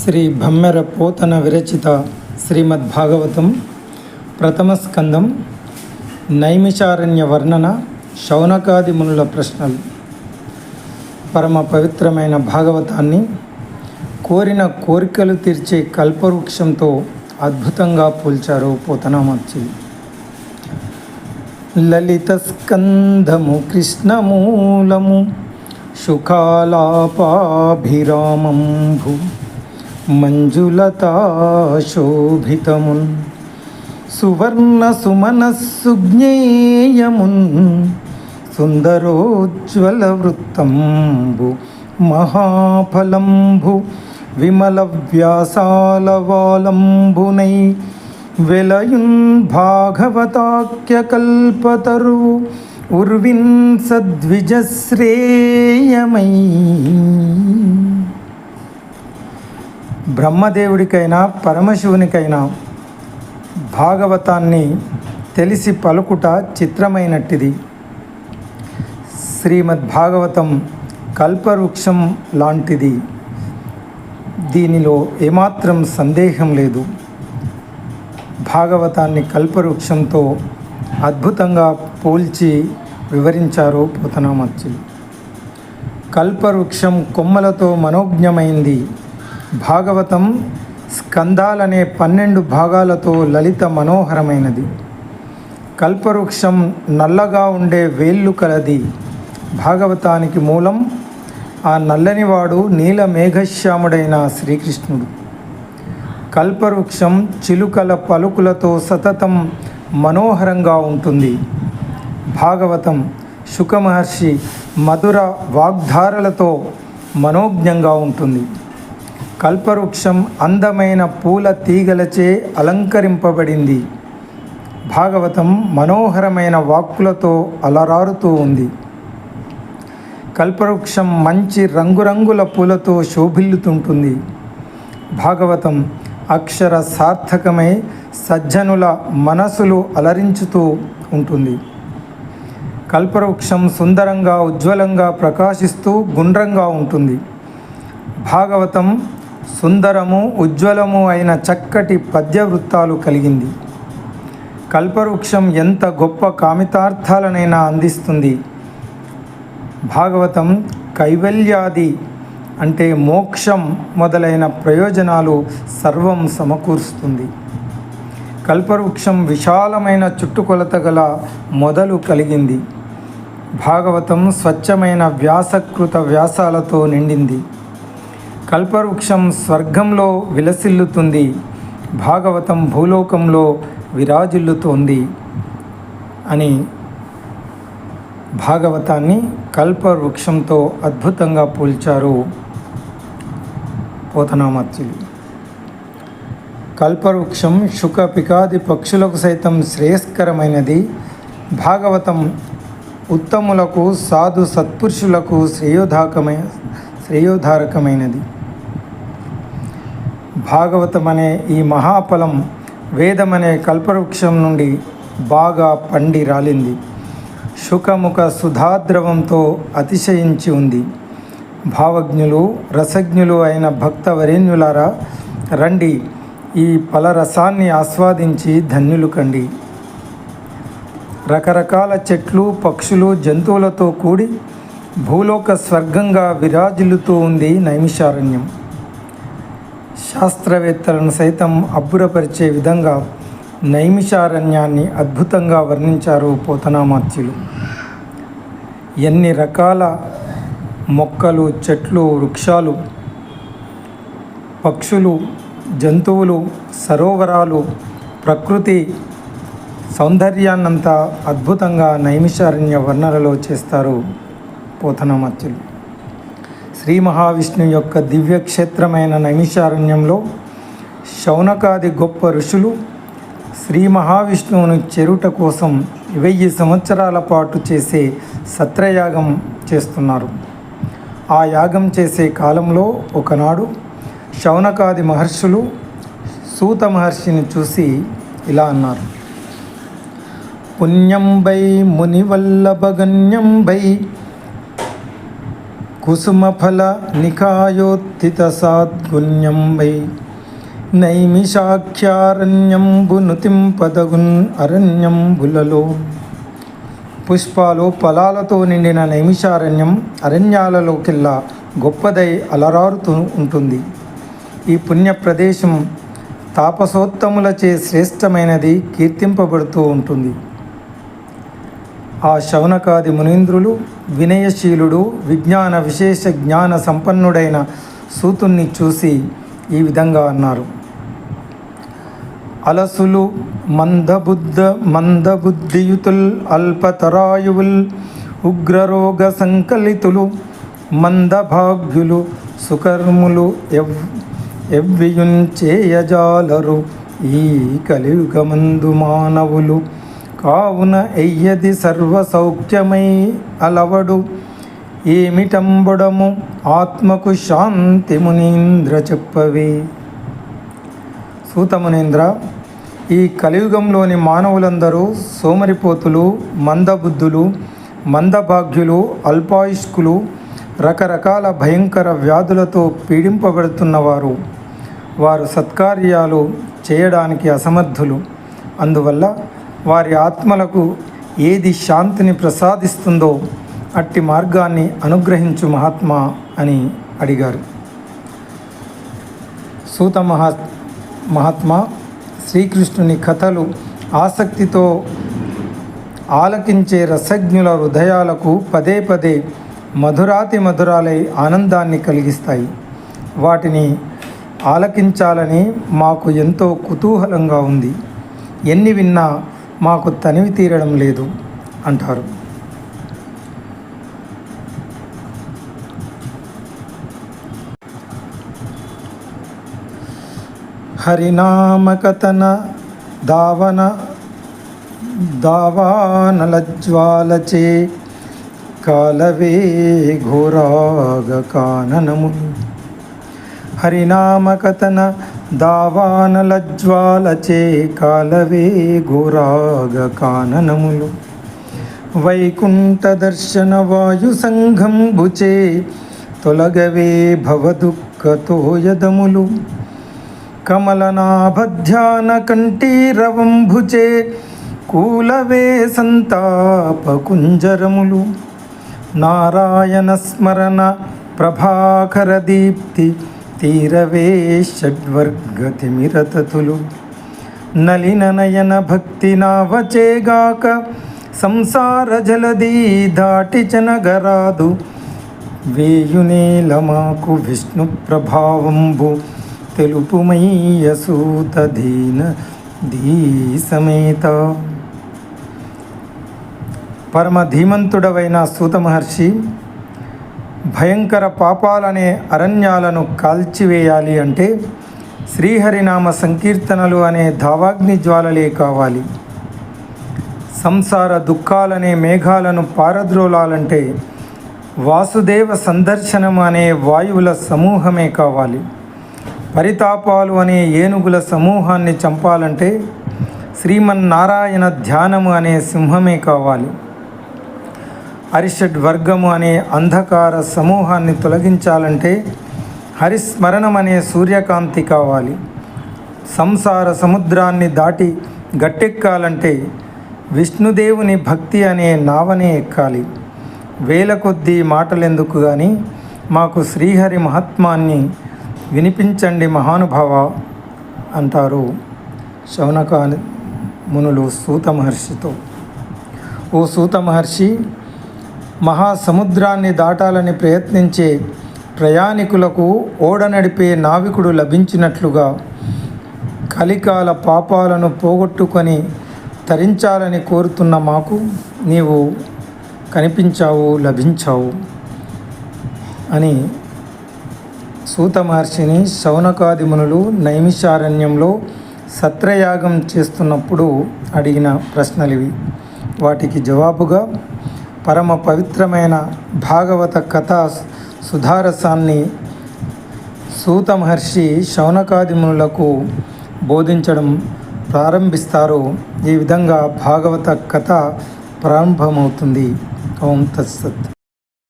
శ్రీ భమ్మెర పోతన విరచిత శ్రీమద్భాగవతం ప్రథమ స్కందం నైమిషారణ్య వర్ణన శౌనకాది మునుల ప్రశ్నలు. పరమ పవిత్రమైన భాగవతాన్ని కోరిన కోరికలు తీర్చే కల్పవృక్షంతో అద్భుతంగా పోల్చారు పోతనామాచి. లలిత స్కందము కృష్ణమూలము శుకాలాపాభిరామంభు మంజులతాశోభితమున్ సువర్ణ సుమనస్సుజ్ఞేయమున్ సుందరోజ్వల వృత్తంబు మహాఫలంబు విమల వ్యాసాలవాలంబునై వెలయున్ భాగవతాఖ్య కల్పతరు ఉర్విన్ సద్విజశ్రేయమై. బ్రహ్మదేవుడికైనా పరమశివునికైనా భాగవతాన్ని తెలిసి పలుకుట చిత్రమైనట్టిది. శ్రీమద్భాగవతం కల్పవృక్షం లాంటిది. దీనిలో ఏమాత్రం సందేహం లేదు. భాగవతాన్ని కల్పవృక్షంతో అద్భుతంగా పోల్చి వివరించారు పోతనామాచి. కల్పవృక్షం కొమ్మలతో మనోజ్ఞమైంది. భాగవతం స్కందాలనే 12 భాగాలతో లలిత మనోహరమైనది. కల్పవృక్షం నల్లగా ఉండే వేళ్ళు కలది. భాగవతానికి మూలం ఆ నల్లనివాడు నీల మేఘశ్యాముడైన శ్రీకృష్ణుడు. కల్పవృక్షం చిలుకల పలుకులతో సతతం మనోహరంగా ఉంటుంది. భాగవతం శుకమహర్షి మధుర వాగ్ధారలతో మనోజ్ఞంగా ఉంటుంది. కల్పవృక్షం అందమైన పూల తీగలచే అలంకరింపబడింది. భాగవతం మనోహరమైన వాక్కులతో అలరారుతూ ఉంది. కల్పవృక్షం మంచి రంగురంగుల పూలతో శోభిల్లుతుంటుంది. భాగవతం అక్షర సార్థకమై సజ్జనుల మనసులు అలరించుతూ ఉంటుంది. కల్పవృక్షం సుందరంగా ఉజ్వలంగా ప్రకాశిస్తూ గుండ్రంగా ఉంటుంది. భాగవతం సుందరము ఉజ్వలము అయిన చక్కటి పద్యవృత్తాలు కలిగింది. కల్పవృక్షం ఎంత గొప్ప కామితార్థాలనైనా అందిస్తుంది. భాగవతం కైవల్యాది అంటే మోక్షం మొదలైన ప్రయోజనాలు సర్వం సమకూరుస్తుంది. కల్పవృక్షం విశాలమైన చుట్టుకొలత గల మొదలు కలిగింది. భాగవతం స్వచ్ఛమైన వ్యాసకృత వ్యాసాలతో నిండింది. కల్పవృక్షం స్వర్గంలో విలసిల్లుతుంది. భాగవతం భూలోకంలో విరాజిల్లుతోంది అని భాగవతాన్ని కల్పవృక్షంతో అద్భుతంగా పోల్చారు పోతనామాచ్యులు. కల్పవృక్షం శుక పికాది పక్షులకు సైతం శ్రేయస్కరమైనది. భాగవతం ఉత్తములకు సాధు సత్పురుషులకు శ్రేయోధారకమైనది. భాగవతం అనే ఈ మహాఫలం వేదమనే కల్పవృక్షం నుండి బాగా పండి రాలింది. శుకముఖ సుధాద్రవంతో అతిశయించి ఉంది. భావజ్ఞులు రసజ్ఞులు అయిన భక్తవరేణ్యులారా, రండి, ఈ ఫలరసాన్ని ఆస్వాదించి ధన్యులు కండి. రకరకాల చెట్లు పక్షులు జంతువులతో కూడి భూలోక స్వర్గంగా విరాజిల్లుతూ ఉంది నైమిషారణ్యం. శాస్త్రవేత్తలను సైతం అబ్బురపరిచే విధంగా నైమిషారణ్యాన్ని అద్భుతంగా వర్ణించారు పోతనామాచ్యులు. ఎన్ని రకాల మొక్కలు చెట్లు వృక్షాలు పక్షులు జంతువులు సరోవరాలు ప్రకృతి సౌందర్యాన్నంతా అద్భుతంగా నైమిషారణ్య వర్ణనలో చేస్తారు పోతనామాచ్యులు. శ్రీ మహావిష్ణువు యొక్క దివ్యక్షేత్రమైన నైమిషారణ్యంలో శౌనకాది గొప్ప ఋషులు శ్రీ మహావిష్ణువును చేరుట కోసం 1000 సంవత్సరాల పాటు చేసే సత్రయాగం చేస్తున్నారు. ఆ యాగం చేసే కాలంలో ఒకనాడు శౌనకాది మహర్షులు సూత మహర్షిని చూసి ఇలా అన్నారు: పుణ్యంబై మునివల్లభగణ్యంబై కుసుమఫల నికాయోత్థిత సాద్గుణ్యం వై నైమిషాఖ్యారణ్యంబు నుతింపదగున్ అరణ్యంబులలో. పుష్పాలు ఫలాలతో నిండిన నైమిషారణ్యం అరణ్యాలలోకెల్లా గొప్పదై అలరారుతూ ఉంటుంది. ఈ పుణ్య ప్రదేశం తాపసోత్తములచే శ్రేష్టమైనది కీర్తింపబడుతూ ఉంటుంది. ఆ శౌనకాది మునీంద్రులు వినయశీలుడు విజ్ఞాన విశేష జ్ఞాన సంపన్నుడైన సూతుణ్ణి చూసి ఈ విధంగా అన్నారు. అలసులు మందబుద్ధియుతుల్ అల్పతరాయువుల్ ఉగ్రరోగ సంకలితులు మందభాగ్యులు సుకర్ములు ఎవ్వియుంచేయజాలరు ఈ కలియుగమందు మానవులు. కావున ఎయ్యది సర్వసౌఖ్యమై అలవడు ఏమిటంబుడము ఆత్మకు శాంతి మునీంద్ర చెప్పవే. సూతమునీంద్ర, ఈ కలియుగంలోని మానవులందరూ సోమరిపోతులు, మందబుద్ధులు, మందభాగ్యులు, అల్పాయుష్కులు, రకరకాల భయంకర వ్యాధులతో పీడింపబడుతున్నవారు. వారు సత్కార్యాలు చేయడానికి అసమర్థులు. అందువల్ల వారి ఆత్మలకు ఏది శాంతిని ప్రసాదిస్తుందో అట్టి మార్గాన్ని అనుగ్రహించు మహాత్మా అని అడిగారు. సూత మహాత్మా శ్రీకృష్ణుని కథలు ఆసక్తితో ఆలకించే రసజ్ఞుల హృదయాలకు పదే పదే మధురాతి మధురాలై ఆనందాన్ని కలిగిస్తాయి. వాటిని ఆలకించాలని మాకు ఎంతో కుతూహలంగా ఉంది. ఎన్ని విన్నా మాకు తనివి తీరడం లేదు అంటారు. హరినామకథన దావానలజ్వాలచే కాలవే ఘోరాగ కాననములు. హరినామకథన దావానలజ్వాలచే కాలవే ఘోరాగ కాననములు. వైకుంఠ దర్శన వాయు సంఘంబుచే తొలగవే భవదుఃఖతోయదములు. కమలనాభధ్యాన కంఠీరవంభుచే కూలవే సంతాపకుంజరములు. నారాయణ స్మరణ ప్రభాకర దీప్తి తీరవే షడ్వర్గతిమిరతతులు. నలిన నయన భక్తి నావచేగాక సంసార జలదీ దాటి చనగరాదు. వేయునేల మాకు విష్ణు ప్రభావంబు తెలుపుమయ్య సూత దీన దీ సమేత. పరమ ధీమంతుడవైన సూత మహర్షి, భయంకర పాపాలనే అరణ్యాలను కాల్చివేయాలి అంటే శ్రీహరినామ సంకీర్తనలు అనే దావాగ్ని జ్వాలలే కావాలి. సంసార దుఃఖాలనే మేఘాలను పారద్రోలాలంటే వాసుదేవ సందర్శనం అనే వాయువుల సమూహమే కావాలి. పరితాపాలు అనే ఏనుగుల సమూహాన్ని చంపాలంటే శ్రీమన్నారాయణ ధ్యానము అనే సింహమే కావాలి. హరిషడ్ వర్గము అనే అంధకార సమూహాన్ని తొలగించాలంటే హరిస్మరణం అనే సూర్యకాంతి కావాలి. సంసార సముద్రాన్ని దాటి గట్టెక్కాలంటే విష్ణుదేవుని భక్తి అనే నావనే ఎక్కాలి. వేల కొద్దీ మాటలెందుకు కానీ మాకు శ్రీహరి మహాత్మాన్ని వినిపించండి మహానుభావ అంటారు శౌనక మునులు సూత మహర్షితో. ఓ సూత మహర్షి, మహాసముద్రాన్ని దాటాలని ప్రయత్నించే ప్రయాణికులకు ఓడ నడిపే నావికుడు లభించినట్లుగా కలికాల పాపాలను పోగొట్టుకొని తరించాలని కోరుతున్న మాకు నీవు కనిపించావు, లభించావు అని సూత మహర్షిని శౌనకాది మునులు నైమిషారణ్యంలో సత్రయాగం చేస్తున్నప్పుడు అడిగిన ప్రశ్నలివి. వాటికి జవాబుగా పరమ పవిత్రమైన భాగవత కథా సుధారసాన్ని సూత మహర్షి శౌనకాది మునులకు బోధించడం ప్రారంభిస్తారు. ఈ విధంగా భాగవత కథ ప్రారంభమవుతుంది. ఓం తత్సత్.